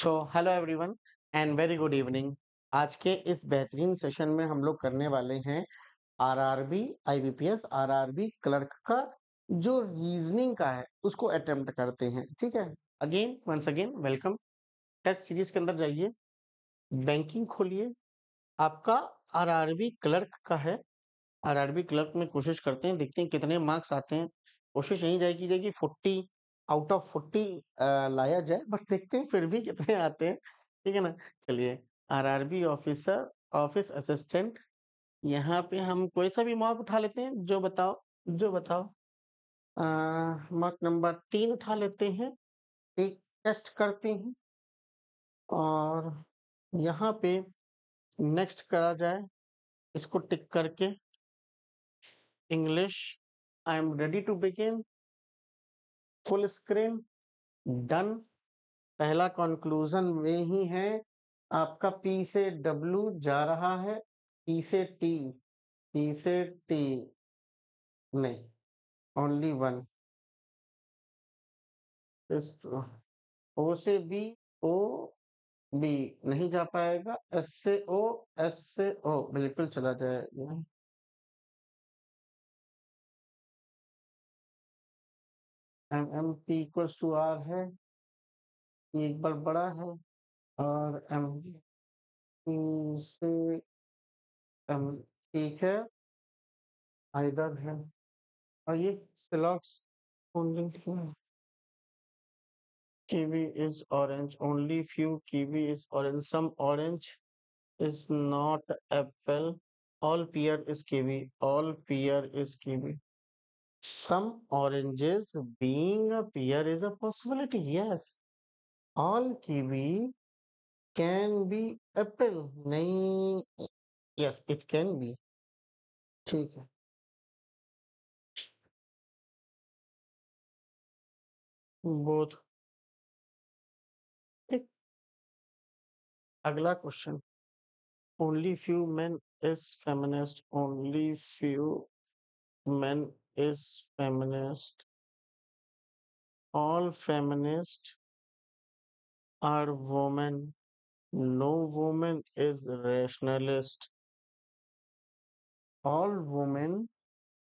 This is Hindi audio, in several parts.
So hello everyone and very good evening. आज के इस बेहतरीन सेशन में हम लोग करने वाले हैं आरआरबी आईबीपीएस आरआरबी क्लर्क का जो रीजनिंग का है उसको अटेम्प्ट करते हैं। ठीक है, again once again welcome. Test series के अंदर जाइए, बैंकिंग खोलिए, आपका आरआरबी क्लर्क का है। आरआरबी क्लर्क में कोशिश करते हैं, देखते हैं कितने मार्क्स आते हैं। कोशिश यही जाएगी 40 आउट ऑफ 40 लाया जाए, बट देखते हैं फिर भी कितने आते हैं। ठीक है ना। चलिए, आरआरबी ऑफिसर, ऑफिस असिस्टेंट, यहाँ पे हम कोई सा भी मार्क उठा लेते हैं। जो बताओ मार्क नंबर 3 उठा लेते हैं। एक टेस्ट करते हैं और यहाँ पे नेक्स्ट करा जाए, इसको टिक करके। English, I am ready to begin, full screen, done. पहला कंक्लूजन में ही है, आपका पी से डब्ल्यू जा रहा है, टी से टी, टी से टी नहीं, ओनली वन। ओ से बी, ओ बी नहीं जा पाएगा। एस से ओ, एस से ओ बिल्कुल चला जाएगा। M M P equals to R है, ये एक बार बड़ा है। और एम से एम, ठीक है, आइदर है। और ये सिलॉक्स only kiwi is orange, only few kiwi is orange, some orange is not apple, all pear is kiwi, all pear is kiwi. Some oranges being a pear is a possibility, yes. All kiwi can be apple, नहीं, yes it can be, ठीक है। बोथ, ठीक। अगला question, only few men is feminist, only few men is feminist, all feminists are women, no woman is rationalist, all women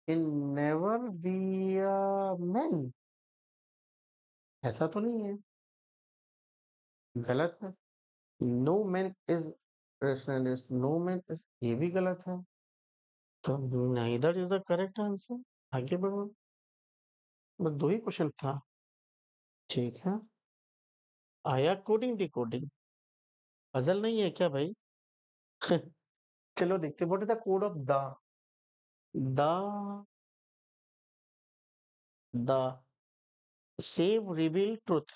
can never be a men। ऐसा तो नहीं है, गलत है। No man is rationalist, no man is, ये भी गलत है। तो neither is the correct answer. आगे बढ़ो, बस दो ही क्वेश्चन था। ठीक है, आया कोडिंग डिकोडिंग, पजल नहीं है क्या भाई? चलो देखते, what is the code of the the save reveal truth.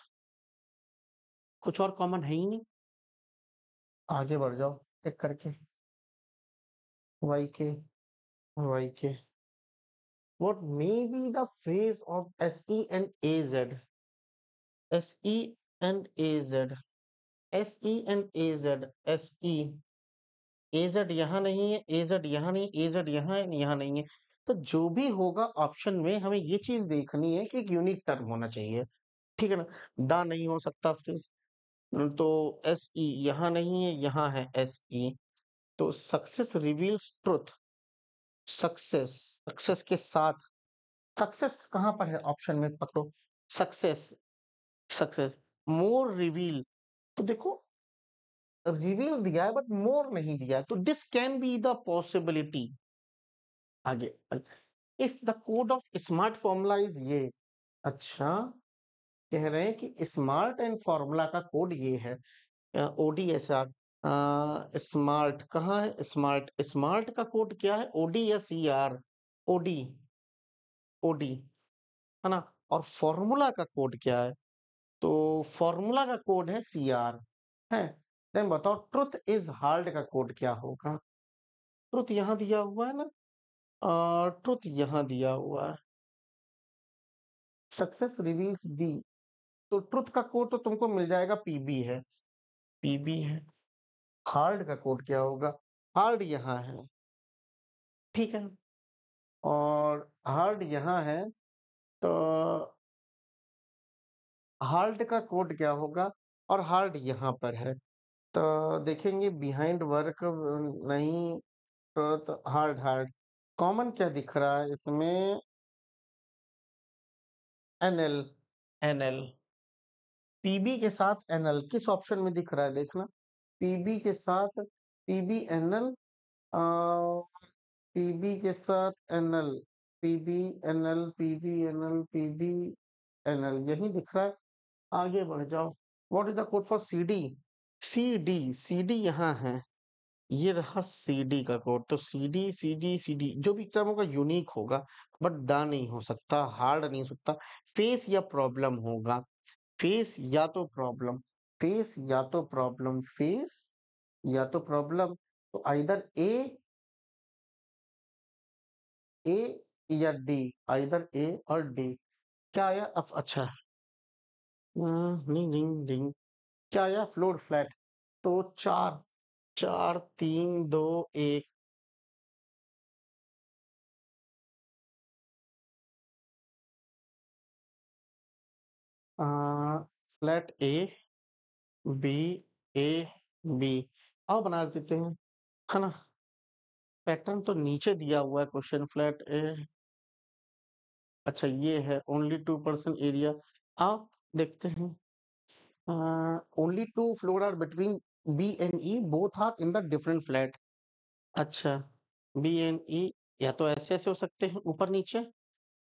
कुछ और कॉमन है ही नहीं। आगे बढ़ जाओ टिक करके, वाई के what may be the phrase of SE and AZ, SE and AZ, SE and AZ, SE, AZ यहाँ नहीं है, AZ यहाँ नहीं, AZ यहाँ है, यहाँ नहीं है। तो जो भी होगा ऑप्शन में, हमें ये चीज देखनी है कि एक यूनिक टर्म होना चाहिए। ठीक है ना। दा नहीं हो सकता फ्रेज, तो एस ई यहाँ नहीं है, यहाँ है एस ई। तो success reveals truth, success, success के साथ, सक्सेस कहां पर है ऑप्शन में पकड़ो, सक्सेस, सक्सेस, मोर रिवील। तो देखो, रिवील दिया है बट मोर नहीं दिया है, तो this can be the possibility. आगे, if the code of smart formula is ये, अच्छा, कह रहे हैं कि स्मार्ट एंड फॉर्मूला का कोड ये है, ओडीएसआर। स्मार्ट कहाँ है? स्मार्ट, स्मार्ट का कोड क्या है? ओडी या सी आर? ओडी, ओडी है ना। और फॉर्मूला का कोड क्या है? तो फॉर्मूला का कोड है सी आर है। देन बताओ ट्रुथ इज हार्ड का कोड क्या होगा? ट्रुथ यहाँ दिया हुआ है ना, ट्रुथ यहाँ दिया हुआ है, सक्सेस रिवील्स दी, तो ट्रुथ का कोड तो तुमको मिल जाएगा, पीबी है, पीबी है। हार्ड का कोड क्या होगा? हार्ड यहाँ है, ठीक है। और हार्ड यहाँ है, तो हार्ड का कोड क्या होगा? और हार्ड यहाँ पर है। तो देखेंगे बिहाइंड वर्क नहीं, तो हार्ड हार्ड कॉमन क्या दिख रहा है इसमें? एनएल, एनएल, पीबी के साथ एनएल किस ऑप्शन में दिख रहा है देखना। पीबी के साथ पीबी एनएल, पीबी के साथ NL, PB NL, PB NL, PB NL यही दिख रहा है। आगे बढ़ जाओ। What is the code for CD? CD, CD यहाँ है, ये रहा सीडी का कोड। तो सीडी सीडी सीडी जो भी टर्म होगा यूनिक होगा, बट दा नहीं हो सकता, हार्ड नहीं हो सकता। फेस या प्रॉब्लम होगा, फेस या तो प्रॉब्लम, फेस या तो प्रॉब्लम, फेस या तो प्रॉब्लम। तो आइदर ए या डी, आइदर ए और डी। क्या आया अब? अच्छा, नहीं नहीं नहीं, क्या आया? Floor flat. तो चार, चार तीन दो एक, flat A B, A B, आओ बना देते हैं, है ना। पैटर्न तो नीचे दिया हुआ है, क्वेश्चन फ्लैट ए। अच्छा ये है ओनली 2% एरिया। आओ देखते हैं। Only two floor are between B and E, both are in the different flat. अच्छा, बी एंड ई या तो ऐसे ऐसे हो सकते हैं ऊपर नीचे,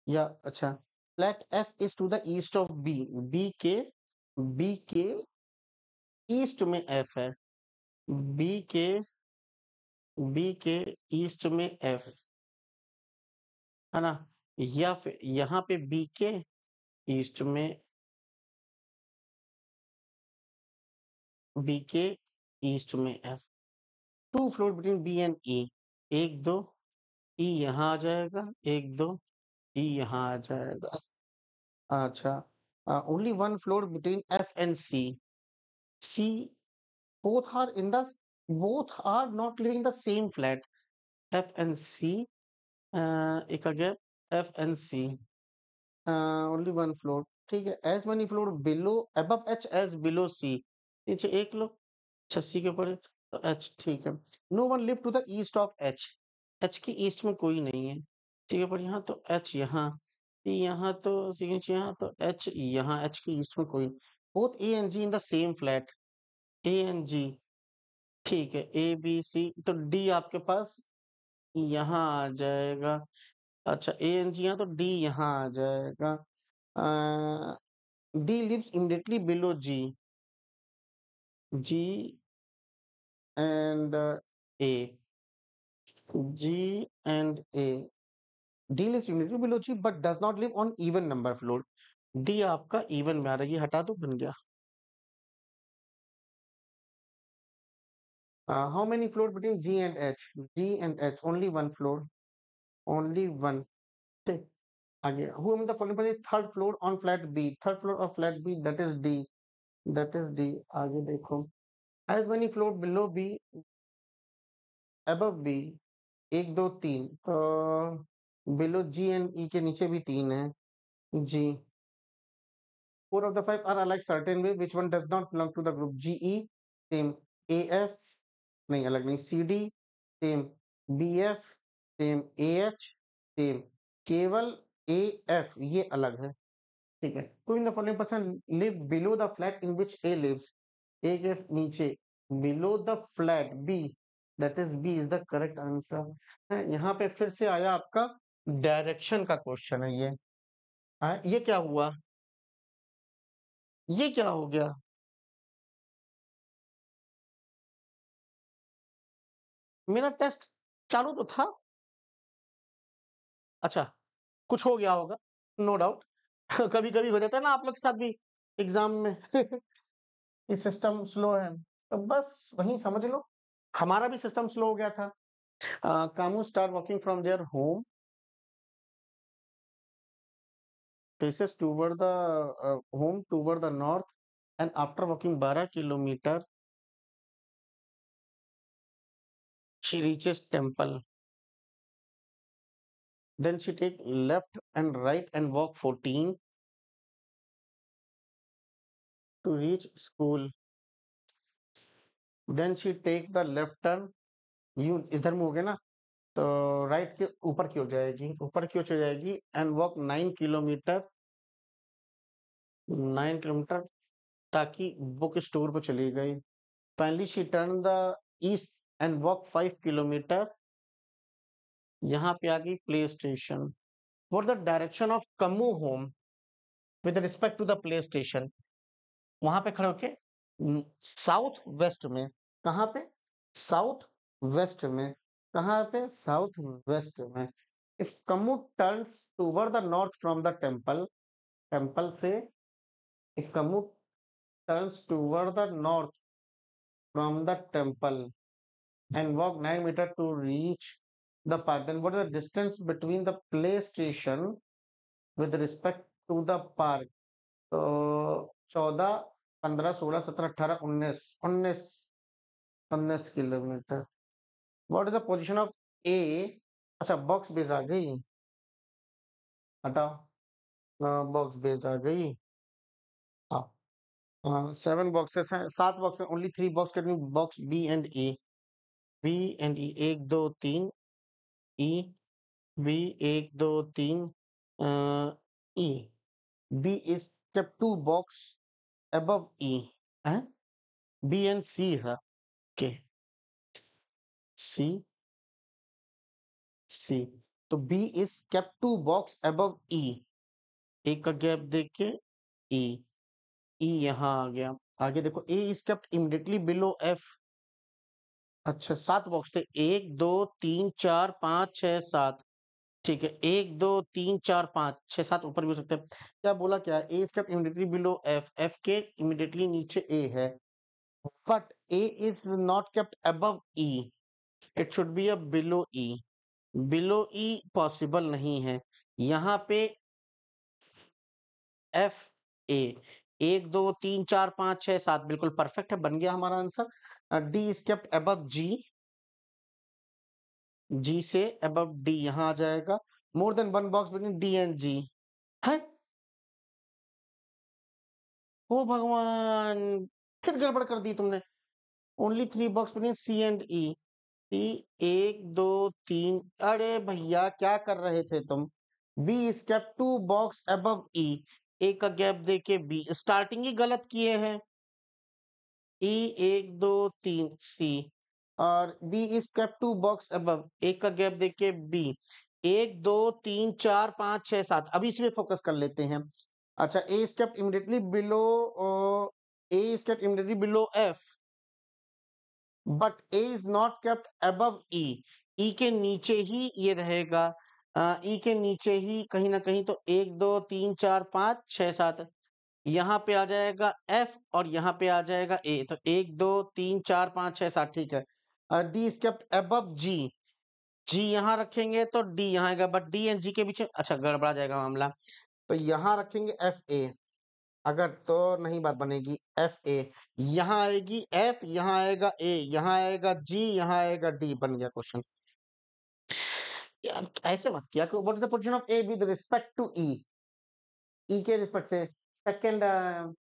या अच्छा, flat F is to the east of B, B के, बी के ईस्ट में एफ है, बी के, बी के ईस्ट में एफ, है ना। या फिर यहाँ पे बी के ईस्ट में, बी के ईस्ट में F, two floor between B and E, एक दो, ई यहाँ आ जाएगा, एक दो, ई यहाँ आ जाएगा। अच्छा, only one floor between F and C, C both are in the, both are not living the same flat, F and C, एक आ गया F and C, only one floor, ठीक है। as many floor below above H as below C, नीचे एक लो, अच्छा C के ऊपर तो H, ठीक है। no one live to the east of H, H के ईस्ट में कोई नहीं है, C के ऊपर यहाँ तो H यहाँ, C यहाँ तो C के नीचे यहाँ तो H यहाँ, H के ईस्ट में कोई, both A and G in the same flat, A and G, ठीक है। ए बी सी, तो डी आपके पास यहाँ आ जाएगा। अच्छा ए एन जी यहाँ, तो डी यहाँ आ जाएगा। D lives immediately below G, G and A, G and A, D lives immediately below G but does not live on even number floor. D आपका इवन में आ रहा है, ये हटा दो, बन गया। How many floor between G and H? G and H only one floor, only one, ठीक। आगे who in the following person is third floor on flat B, third floor of flat B, that is D, that is D। आगे देखो, as many floor below B above B, एक दो तीन, तो below G and E के नीचे भी तीन है, G, four of the five are alike certain way, which one does not belong to the group? GE same, AF नहीं, अलग नहीं, CD same, BF same, AH same, केवल AF ये अलग है, ठीक है। Who in the following person live below the flat in which A lives? A के नीचे, below the flat B, that is B is the correct answer। यहाँ पे फिर से आया आपका डायरेक्शन का क्वेश्चन है ये। ये क्या हुआ? ये क्या हो गया? मेरा टेस्ट चालू तो था। अच्छा, कुछ हो गया होगा, नो डाउट। कभी कभी हो जाता है ना आप लोग के साथ भी एग्जाम में। ये सिस्टम स्लो है, तो बस वही समझ लो, हमारा भी सिस्टम स्लो हो गया था। Kamu start walking from their home, faces toward the home toward the north, and after walking 12 kilometer, she reaches temple. Then she take left and right and walk 14 to reach school. Then she take the left turn, you इधर में हो गया ना, तो राइट के ऊपर की ओर जाएगी, ऊपर की ओर चली जाएगी एंड वॉक 9 किलोमीटर, 9 किलोमीटर, ताकि बुक स्टोर पर चली गई। Finally she turn the east and walk 5 kilometre, यहाँ पे आ गई play station. For the direction of Kamu home with respect to the play station, वहां पे खड़े होके साउथ वेस्ट में, कहाँ पे, साउथ वेस्ट में, कहाँ पे, साउथ वेस्ट में। If Kamu turns toward the north from the temple, temple से, if Kamu turns toward the north from the temple and walk 9 meters to reach the park. Then what is the distance between the play station with respect to the park? तो 14, 15, 16, 17, 18, 19, 19 kilometre. What is the position of A, अच्छा बॉक्स बेस आ गई, हटाओ, बॉक्स बेस्ड आ गई। हाँ, 7 बॉक्सेस हैं, 7 बॉक्स में ओनली 3 बॉक्स करनी, box B and A, B and E, 1 2 3 E, B 1 2 3 E, B is kept 2 box above E, है, B and C है, okay, C, C, तो B is kept 2 box above E, एक का गैप देख के E, E यहाँ आ गया। आगे देखो A is kept immediately below F, अच्छा 7 बॉक्स थे, 1 2 3 4 5 6 7, ठीक है, 1 2 3 4 5 6 7 ऊपर भी हो सकते हैं। क्या बोला, क्या A is kept immediately below F, F के इमीडिएटली नीचे ए है, but A is not kept above E, it should be a below E, below E possible नहीं है, यहाँ पे एफ ए, 1 2 3 4 5 6 7 बिल्कुल परफेक्ट है, बन गया हमारा answer. D is kept above G, G से अबव डी यहाँ आ जाएगा, more than 1 box between D and G है, ओ भगवान, फिर गड़बड़ कर दी तुमने, only 3 box between C and E, C 1 2 3, अरे भैया क्या कर रहे थे तुम, B is kept 2 box above E, A का गैप देके बी, स्टार्टिंग ही गलत किए हैं, ई 1 2 3 सी, और B is kept 2 box above, एक का गैप देके बी, 1 2 3 4 5 6 7, अभी इसी पे फोकस कर लेते हैं। अच्छा, A is kept immediately below, A is kept immediately below F, but A is not kept above E, E के नीचे ही ये रहेगा, ई के नीचे ही कहीं ना कहीं, तो 1 2 3 4 5 6 7, यहाँ पे आ जाएगा एफ और यहाँ पे आ जाएगा ए, तो 1 2 3 4 5 6 7, ठीक है। D is kept above G, जी यहाँ रखेंगे तो डी यहाँ आएगा, बट डी एंड जी के बीच अच्छा गड़बड़ा जाएगा मामला, तो यहाँ रखेंगे एफ ए, अगर तो नहीं बात बनेगी, एफ ए यहाँ आएगी, एफ यहाँ आएगा, ए यहाँ आएगा, जी यहाँ आएगा, डी, बन गया क्वेश्चन। यार ऐसे मत किया, what is the position of A with respect to E, E के रिस्पेक्ट से, second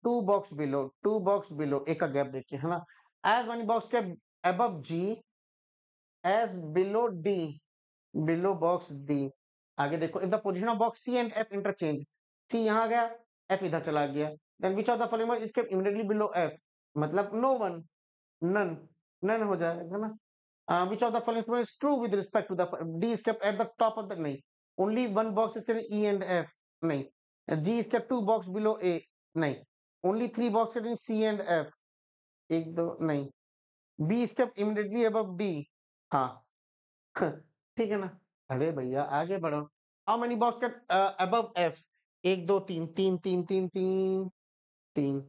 2 box below, 2 box below, एक का गैप देखिए, है ना, एज मनी बॉक्स के above G, as below D, below box D. आगे देखो, if the position of box C and F interchange, C यहाँ गया, एफ इधर चला गया, then which of the following is kept immediately below F, मतलब नो वन, नन, नन हो जाएगा ना। Which of the following statement is true with respect to the D is kept at the top of the, नहीं, only one box is kept E and F, नहीं, G is kept 2 box below A, नहीं, only 3 box kept in C and F, एक दो नहीं, B is kept immediately above D, हाँ, ठीक है ना, अरे भैया आगे बढ़ो, how many box kept above F, 1 2 3 3 3 3 3 3,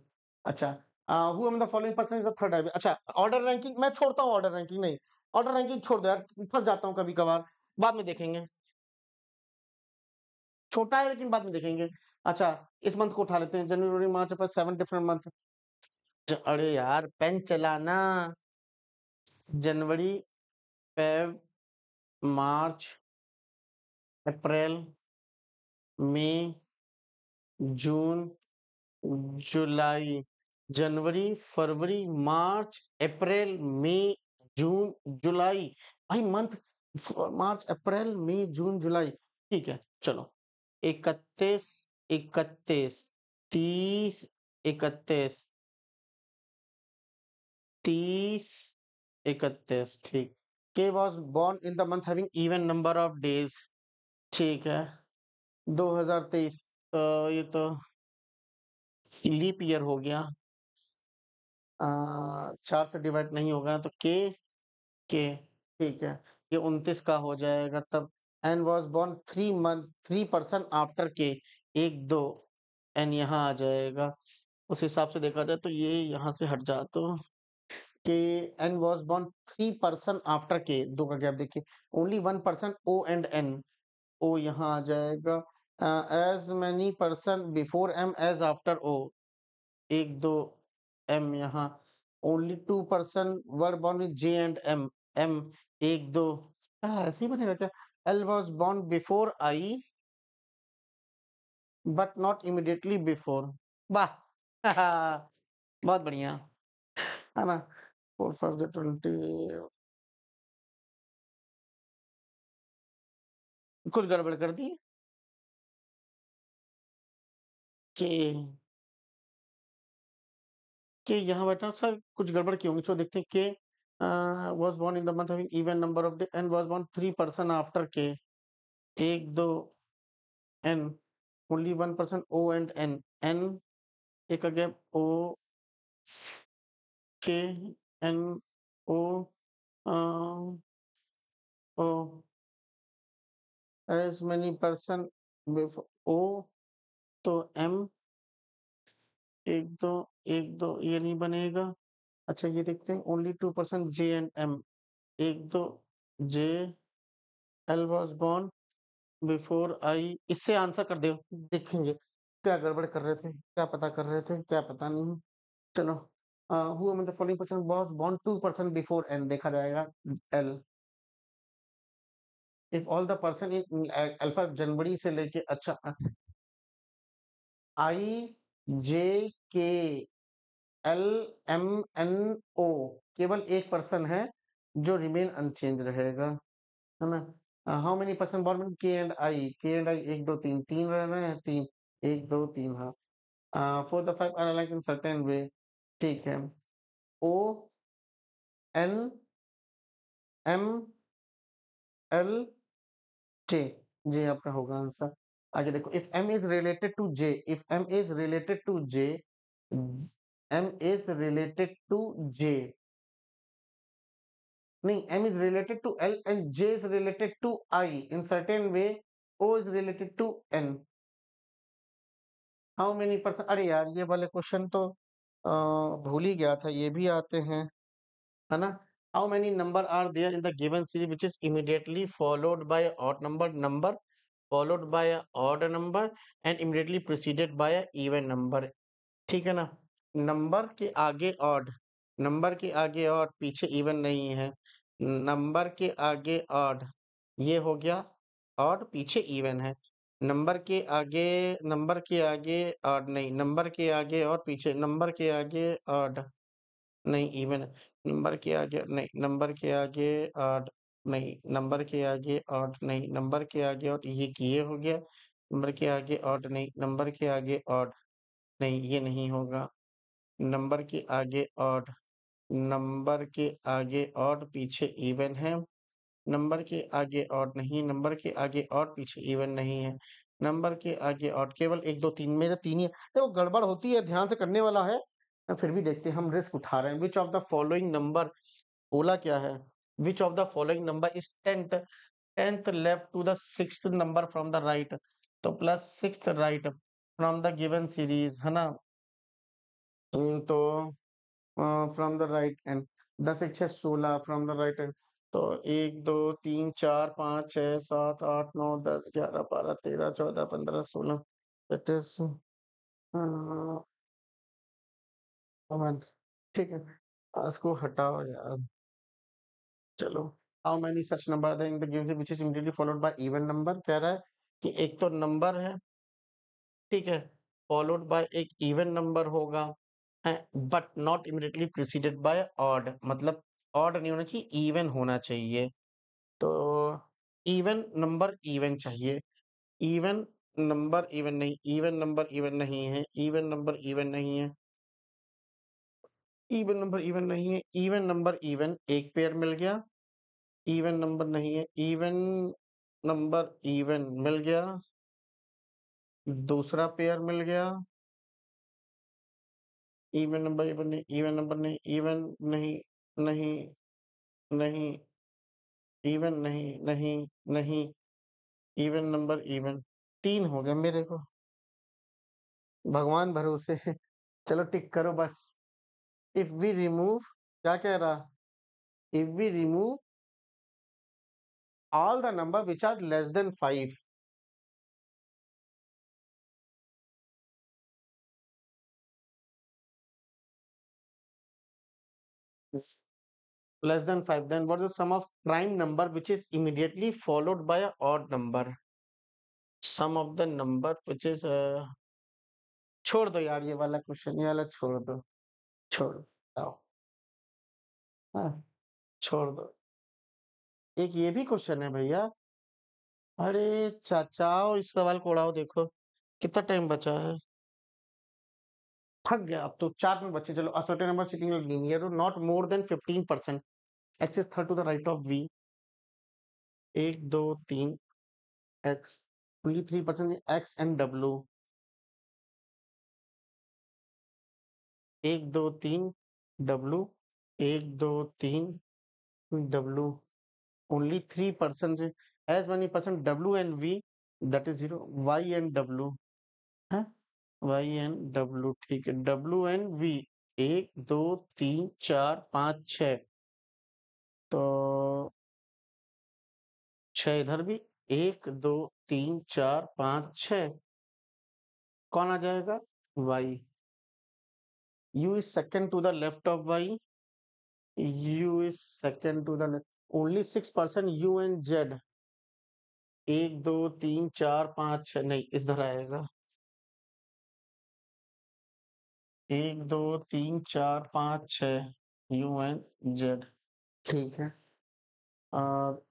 अच्छा, who among the following person is the third diver, अच्छा ऑर्डर रैंकिंग मैं छोड़ता हूँ, ऑर्डर रैंकिंग नहीं, ऑर्डर रैंकिंग छोड़ दो यार, फंस जाता हूँ कभी कभार, बाद में देखेंगे, छोटा है लेकिन बाद में देखेंगे। अच्छा, इस मंथ को उठा लेते हैं, जनवरी मार्च अप्रैल, 7 डिफरेंट मंथ, अरे यार पेन चलाना, जनवरी फेब मार्च अप्रैल मई जून जुलाई, जनवरी, फरवरी, मार्च, अप्रैल, मई, जून, जुलाई। भाई मंथ मार्च, अप्रैल, मई, जून, जुलाई। ठीक है, चलो। 31, 31, 30, 31, 30, 31। ठीक। के was born in the month having even number of days। ठीक है। 2023। ये तो लीप ईयर हो गया। 4 से डिवाइड नहीं होगा तो के। ठीक है। ये 29 का हो जाएगा तब। N was born 3 month 3 person after K. 1 2 N यहाँ आ जाएगा। उस हिसाब से देखा जाए तो ये यहाँ से हट जा तो के। N was born 3 person after K. 2 का गैप देखिए। Only 1 person O and N. O यहाँ आ जाएगा। As many person before M as after O. 1 2 M यहाँ। Only 2 person were born with J and M. M. 1 2। ऐसे ही बनेगा क्या? L was born before I but not immediately before. वाह! बहुत बढ़िया। है ना? 4 5 20। कुछ गड़बड़ कर दी कि यहाँ बेटा सर कुछ गड़बड़ की होंगी। चलो देखते हैं K was born in the month having even number of day and was born 3 person after K. 1 2 N. Only 1 person O and N. N. एक again O K N O O as many person before O. तो एम। 1 2 1 2 ये नहीं बनेगा। अच्छा ये देखते हैं only 2 person J and M. 1 2 J. L was born before I. इससे आंसर कर दो। देखेंगे क्या गड़बड़ कर रहे थे, क्या पता कर रहे थे, क्या पता नहीं। चलो। Who among the following person was born 2 person before N देखा जाएगा। L. If all the person in alpha जनवरी से लेके अच्छा आई जे के एल एम एन ओ। केवल एक पर्सन है जो रिमेन अनचेंज रहेगा। है ना? हाउ मेनी पर्सन बोर्न के एंड आई 1 2 3 3 रह रहे हैं। 3 1 2 3। हाँ। 4 the 5 are alike in certain way। ठीक है। O N M L J. J आपका होगा आंसर। आगे देखो if M is related to J. If M is related to J. M is related to J. नहीं, M is related to L and J is related to I in certain way. O is related to N. How many person. अरे यार ये वाले क्वेश्चन तो भूल ही गया था, ये भी आते हैं। है ना? How many number are there in the given series which is immediately followed by odd number number followed by odd number and immediately preceded by even number. ठीक है ना? नंबर के आगे ऑड। नंबर के आगे ऑड पीछे इवन नहीं है। नंबर के आगे ऑड ये हो गया। ऑड पीछे इवन है। नंबर के आगे ऑड नहीं। नंबर के आगे और पीछे नंबर के आगे ऑड नहीं इवन। नंबर के आगे नहीं। नंबर के आगे ऑड नहीं। नंबर के आगे ऑड नहीं। नंबर के आगे ऑड ये हो गया। नंबर के आगे ऑड नहीं। नंबर के आगे ऑड नहीं ये नहीं होगा। नंबर के आगे ऑड। नंबर के आगे ऑड पीछे इवन है। नंबर के आगे ऑड नहीं। नंबर के आगे ऑड पीछे इवन नहीं है। नंबर के आगे ऑड केवल 1 2 3 मेरे 3 ही है। देखो गड़बड़ होती है, ध्यान से करने वाला है। फिर भी देखते हैं, हम रिस्क उठा रहे हैं। Which of the following number. बोला क्या है? Which of the following number is tenth left to the sixth number from the right. तो plus sixth right from the given series. है ना? तो from the right end 10 1 6 16 from the right end. तो 1 2 3 4 5 6 7 8 9 10 11 12 13 14 15 16। It is one. ठीक है। इसको हटाओ यार। चलो। How many such number in the given which is immediately followed bye even number. कह रहा है कि एक तो नंबर है। ठीक है। फॉलोड बाय एक इवन नंबर होगा। But not immediately preceded by odd, मतलब ऑड नहीं होना चाहिए, इवन होना चाहिए। तो इवन नंबर इवन चाहिए। इवन नंबर इवन नहीं, इवन नंबर इवन नहीं है, इवन नंबर इवन नहीं है, इवन नंबर इवन नहीं है, इवन नंबर इवन एक पेयर मिल गया। इवन नंबर नहीं है, इवन नंबर इवन मिल गया, दूसरा पेयर मिल गया। इवन नंबर इवन नहीं, इवन नंबर नहीं, इवन नहीं, नहीं, नहीं, इवन नहीं, नहीं, नहीं, इवन नंबर इवन। 3 हो गए मेरे को, भगवान भरोसे। चलो टिक करो बस। इफ वी रिमूव, क्या कह रहा, if we remove all the number which are less than 5, less than 5, then what is the sum of prime number which is immediately followed by a odd number? Sum of the number which is छोड़ दो यार, ये वाला क्वेश्चन, ये वाला छोड़ दो, छोड़ दो, हाँ, छोड़ दो। एक ये भी क्वेश्चन है भैया। अरे चाचाओ, इस सवाल को उड़ाओ, देखो कितना टाइम बचा है। थक गया अब तो, 4 में बचे। चलो, a certain number sitting in linear not more than 15%, x is third to the right of v, 1 2 3 x, only 3% x and w, 1 2 3 w, 1 2 3 w, only 3% as many percent w and v, that is 0, y and w है, y and w, ठीक है, w and v, 1 2 3 4 5 6, तो 6 इधर भी, 1 2 3 4 5 6, कौन आ जाएगा, y, u is second to the left of y, u is second to the left, only 6% u and z, 1 2 3 4 5 6, नहीं इधर आएगा, 1 2 3 4 5 6, u and z, ठीक है। और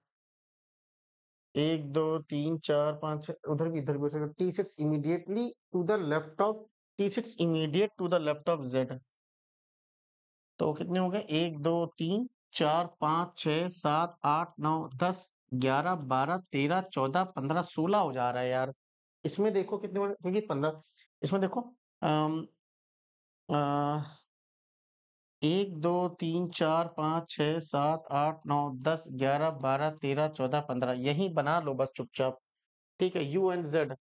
1 2 3 4 5 6, उधर भी, इधर भी हो सकता है। T six immediately to the left of, T six immediate to the left of Z, तो कितने हो गए, 1 2 3 4 5 6 7 8 9 10 11 12 13 14 15 16 हो जा रहा है यार। इसमें देखो कितने बड़े, क्योंकि 15, इसमें देखो, अम, अ, 1 2 3 4 5 6 7 8 9 10 11 12 13 14 15, यही बना लो बस चुपचाप। ठीक है, यू एंड जेड,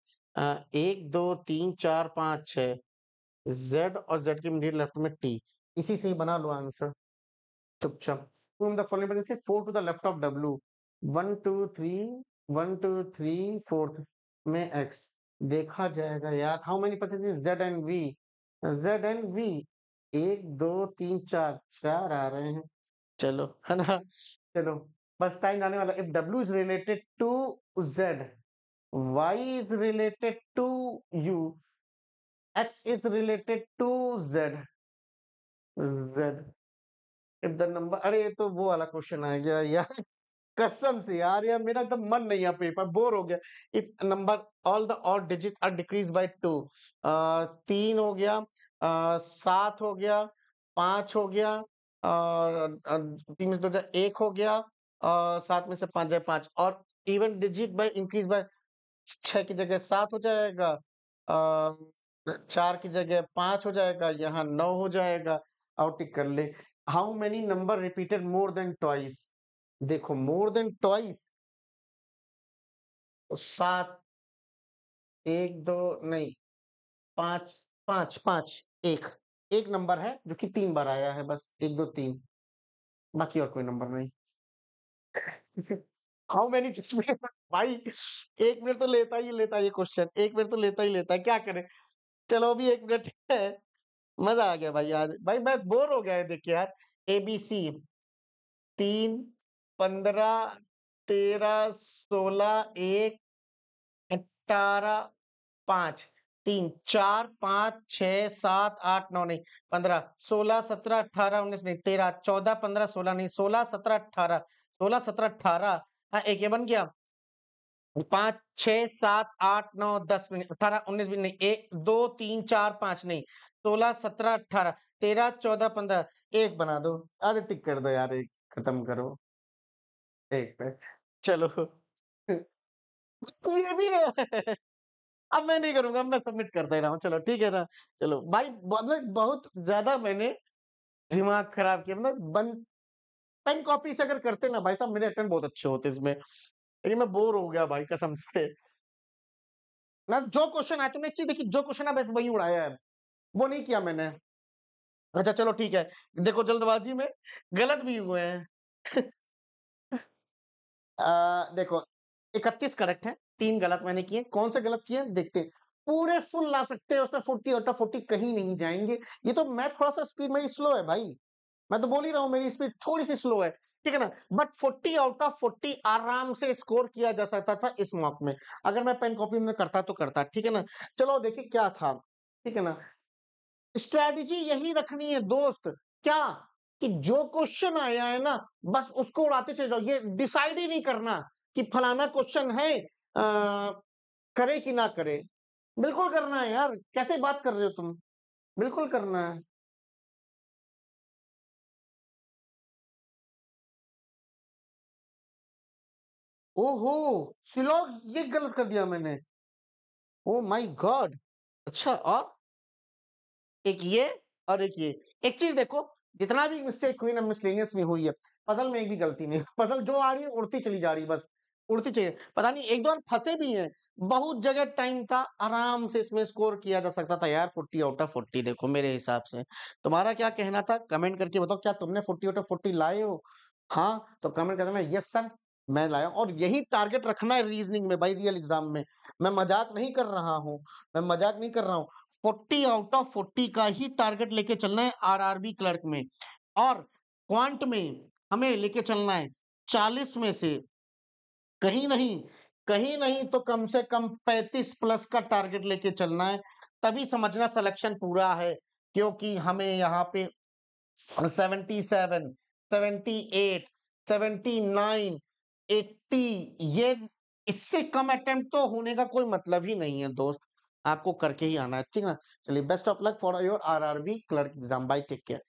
1 2 3 4 5 6, जेड और जेड के मिडिल लेफ्ट में टी, इसी से ही बना लो आंसर चुपचाप। whom the following person say 4 to the left of w, 1 2 3 1 2 3 4 में x, देखा जाएगा यार, how many percentage z and v, z and v, 1 2 3 4, 4 आ रहे हैं, चलो है ना। चलो, बस टाइम आने वाला। If w is related to z, y is related to u, x is related to z, z, if the number, अरे ये तो वो वाला क्वेश्चन आ गया यार, कसम से यार, यार मेरा एकदम मन नहीं है, पेपर बोर हो गया। If number all the odd digit are decrease by 2, 3 हो गया, 7 हो गया, 5 हो गया, और 3 में से 2 जाए 1 हो गया, और 7 में से 5 जाए 5, और even digit by increase by 6 की जगह 7 हो जाएगा, 4 की जगह 5 हो जाएगा, यहाँ 9 हो जाएगा, और टिक कर ले। How many number repeated more than twice, देखो मोर देन ट्वाइस, 7, 1 2 नहीं, 5 5 5, एक, एक नंबर है जो कि 3 बार आया है बस, 1 2 3, बाकी और कोई नंबर नहीं। हाउ मेनी 6 मिनट भाई, 1 मिनट तो लेता है ये क्वेश्चन, 1 मिनट तो लेता है, क्या करें। चलो अभी 1 मिनट है, मजा आ गया भाई आज, भाई मैं बोर हो गया है देख के यार। एबीसी 3 15 13 16 1 18 5, 3 4 5 6 7 8 9 नहीं 15 16 17 18 19 नहीं 13 14 15 16 नहीं 16 17 18 16 17 18 हाँ एक ये बन गया 5 6 7 8 9 10 मिनट 18 19 भी नहीं 1 2 3 4 5 नहीं 16 17 18 13 14 15 एक बना दो अरे टिक कर दो यार एक खत्म करो एक पे चलो ये भी है अब मैं नहीं करूंगा मैं सबमिट कर दे रहा हूँ चलो ठीक है ना चलो भाई मतलब बहुत ज्यादा मैंने दिमाग खराब किया मतलब बन पेन कॉपी से अगर करते ना भाई साहब मेरे अटेम्प्ट बहुत अच्छे होते इसमें लेकिन मैं बोर हो गया भाई कसम से ना जो क्वेश्चन आया तुमने एक चीज देखी जो क्वेश्चन है बस वही उड़ाया है वो नहीं किया मैंने अच्छा चलो ठीक है देखो जल्दबाजी में गलत भी हुए हैं देखो 31 करेक्ट है 3 गलत मैंने किए कौन से गलत किए देखते हैं पूरे फुल ला सकते हैं उसमें 40 आउट ऑफ 40 कहीं नहीं जाएंगे ये तो मैं थोड़ा सा स्पीड मेरी स्लो है भाई मैं तो बोल ही रहा हूँ मेरी स्पीड थोड़ी सी स्लो है ठीक है ना बट 40 आउट ऑफ 40 आराम से स्कोर किया जा सकता था इस मॉक में अगर मैं पेन कॉपी में करता तो करता ठीक है ना चलो देखिए क्या था ठीक है ना स्ट्रेटजी यही रखनी है दोस्त क्या कि जो क्वेश्चन आया है ना बस उसको उड़ाते चले जाओ ये डिसाइड ही नहीं करना कि फलाना क्वेश्चन है करे कि ना करे बिल्कुल करना है यार कैसे बात कर रहे हो तुम बिल्कुल करना है ओहो सिलॉग ये गलत कर दिया मैंने ओ माय गॉड अच्छा और एक ये और एक ये एक चीज देखो जितना भी मिस्टेक हुई ना मिसलेनियस में हुई है पजल में एक भी गलती नहीं पजल जो आ रही है उड़ती चली जा रही है बस उड़ती चाहिए पता नहीं एक दो बार फंसे भी हैं बहुत जगह टाइम था आराम से इसमें स्कोर किया जा सकता था यार 40 आउट ऑफ 40 देखो मेरे हिसाब से तुम्हारा क्या कहना था कमेंट करके बताओ क्या तुमने 40 आउट ऑफ 40 लाए हो हाँ तो कमेंट कर देना यस सर मैं लाया हूं। और यही टारगेट रखना है रीजनिंग में भाई रियल एग्जाम में मैं मजाक नहीं कर रहा हूँ मैं मजाक नहीं कर रहा हूँ 40 आउट ऑफ 40 का ही टारगेट लेके चलना है आरआरबी क्लर्क में और क्वांट में हमें लेके चलना है 40 में से कहीं नहीं तो कम से कम 35 प्लस का टारगेट लेके चलना है तभी समझना सिलेक्शन पूरा है क्योंकि हमें यहाँ पे 77 78 79 80 ये इससे कम अटेम्प्ट तो होने का कोई मतलब ही नहीं है दोस्त आपको करके ही आना है ठीक है ना चलिए best of luck for your RRB clerk exam bye take care